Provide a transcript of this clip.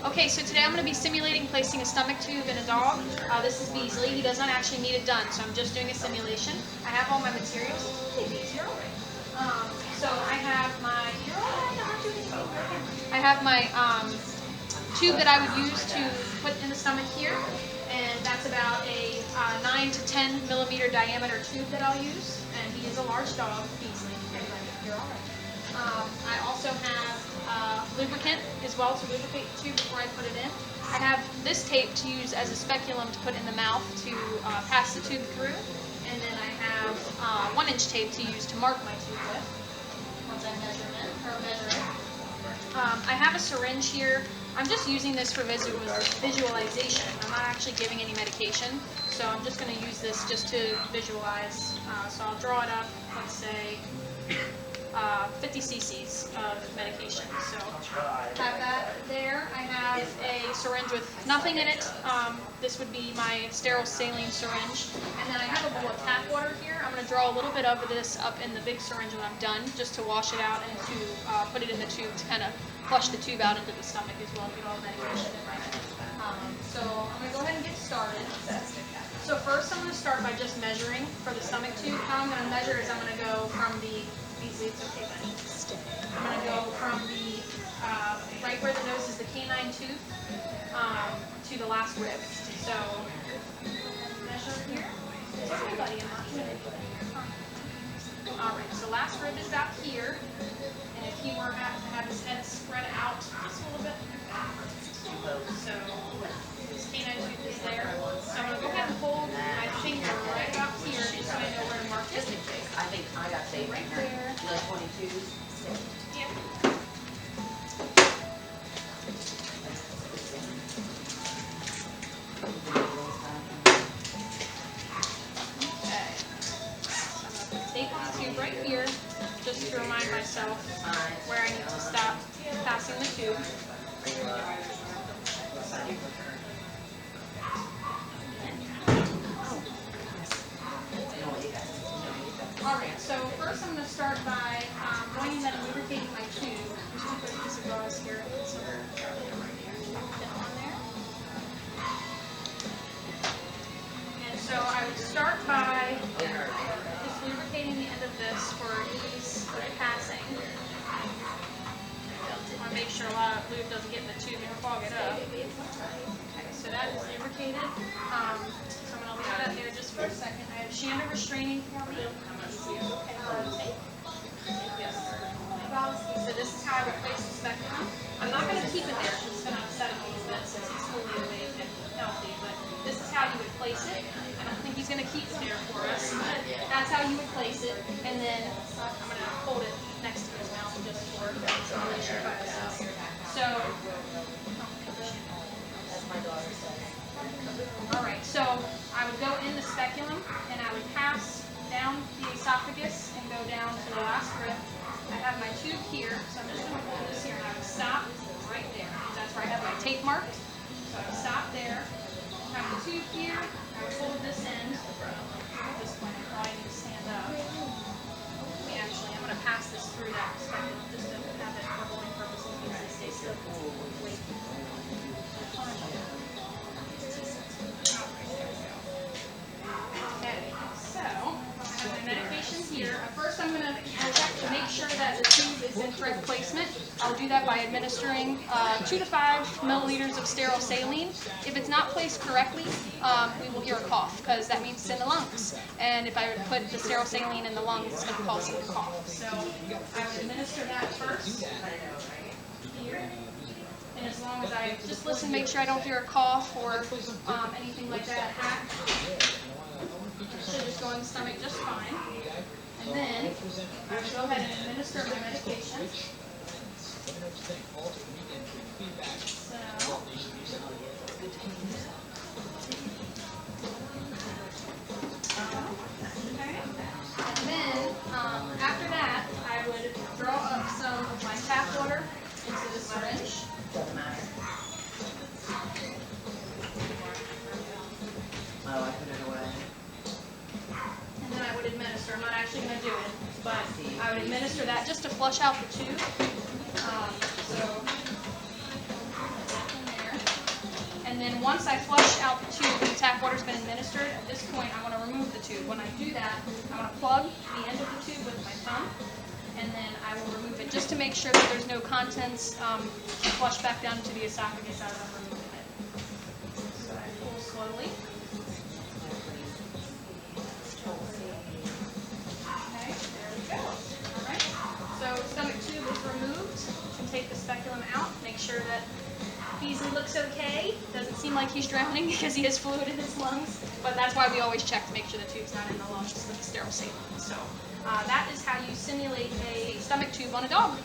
Okay, so today I'm going to be simulating placing a stomach tube in a dog. This is Beasley. He does not actually need it done, so I'm just doing a simulation. I have all my materials. Hey, Beasley, you're all right. So I have my. I have my tube that I would use to put in the stomach here, and that's about a 9 to 10 millimeter diameter tube that I'll use. And he is a large dog, Beasley. You're all right. I also have lubricant as well to lubricate the tube before I put it in. I have this tape to use as a speculum to put in the mouth to pass the tube through. And then I have 1-inch tape to use to mark my tube with once I measure it. I have a syringe here. I'm just using this for visualization. I'm not actually giving any medication, so I'm just going to use this just to visualize. So I'll draw it up, let's say 50 cc's of medication. So I have that there. I have a syringe with nothing in it. This would be my sterile saline syringe. And then I have a bowl of tap water here. I'm going to draw a little bit of this up in the big syringe when I'm done, just to wash it out and to put it in the tube to kind of flush the tube out into the stomach as well, get all the medication in right. So I'm going to go ahead and get started. So first I'm going to start by just measuring for the stomach tube. How I'm going to measure is I'm going to go from the Beasley, it's okay, buddy. I'm going to go from the, right where the nose is the canine tooth, to the last rib. So, measure here. It's okay, buddy, I'm not doing anything. Alright, so last rib is about here. And if he were to have his head spread out just a little bit, so his canine tooth is there. So I'm going to go ahead and hold my finger right about here just so I know where to mark it. I think I got saved right there. 22. Yep. Okay. I'm going to tape on the tube right here just to remind myself where I need to stop passing the tube. Alright, so first I'm going to start by going in and lubricating my tube. I'm just going to put a piece of gauze here. So on there. And so I would start by just lubricating the end of this for ease of passing. I want to make sure a lot of lube doesn't get in the tube and clog it up. Okay, so that is lubricated. So I'm going to leave that there just for a second. I have Shanda restraining for me. So this is how I would place the speculum. I'm not going to keep it there because it's going to upset him a little bit since he's fully awake and healthy, but this is how you would place it. I don't think he's going to keep it there for us, but that's how you would place it. And then I'm going to hold it next to his mouth just for simulation by itself. So, alright, so I would go in the speculum and I would pass down the esophagus and go down to the last rib. I have my tube here, so I'm just going to hold this here and I would stop right there. That's where I have my tape marked. So I would stop there. I have the tube here. I would hold this end. At this point, I probably need to stand up. I'm going to pass this through that speculum just to have it for holding purposes in case they stay still. Wait. Okay, so I have my medication here. First I'm going to check to make sure that the tube is in correct placement. I'll do that by administering 2 to 5 milliliters of sterile saline. If it's not placed correctly, we will hear a cough because that means it's in the lungs. And if I were to put the sterile saline in the lungs, it's going to cause a cough. So I would administer that first. Here. And as long as I just listen, make sure I don't hear a cough or anything like that. Should just go in the stomach just fine. And then I will go ahead and administer my medication. And then after that, I would draw up some of my tap water into the syringe. Doesn't matter. Oh, I put it away. And then I would administer. I'm not actually going to do it, but I would administer that just to flush out the tube. So And then once I flush out the tube and the tap water's been administered, at this point I want to remove the tube. When I do that, I want to plug the end of the tube with my thumb, and then I will remove it just to make sure that there's no contents flush back down into the esophagus as I'm removing it. So I pull slowly. Okay, there we go. All right. So stomach tube is removed. You can take the speculum out. Make sure that Beasley looks okay. Doesn't seem like he's drowning because he has fluid in his lungs. But that's why we always check to make sure the tube's not in the lungs with a sterile saline. So that is how you simulate a stomach tube on a dog.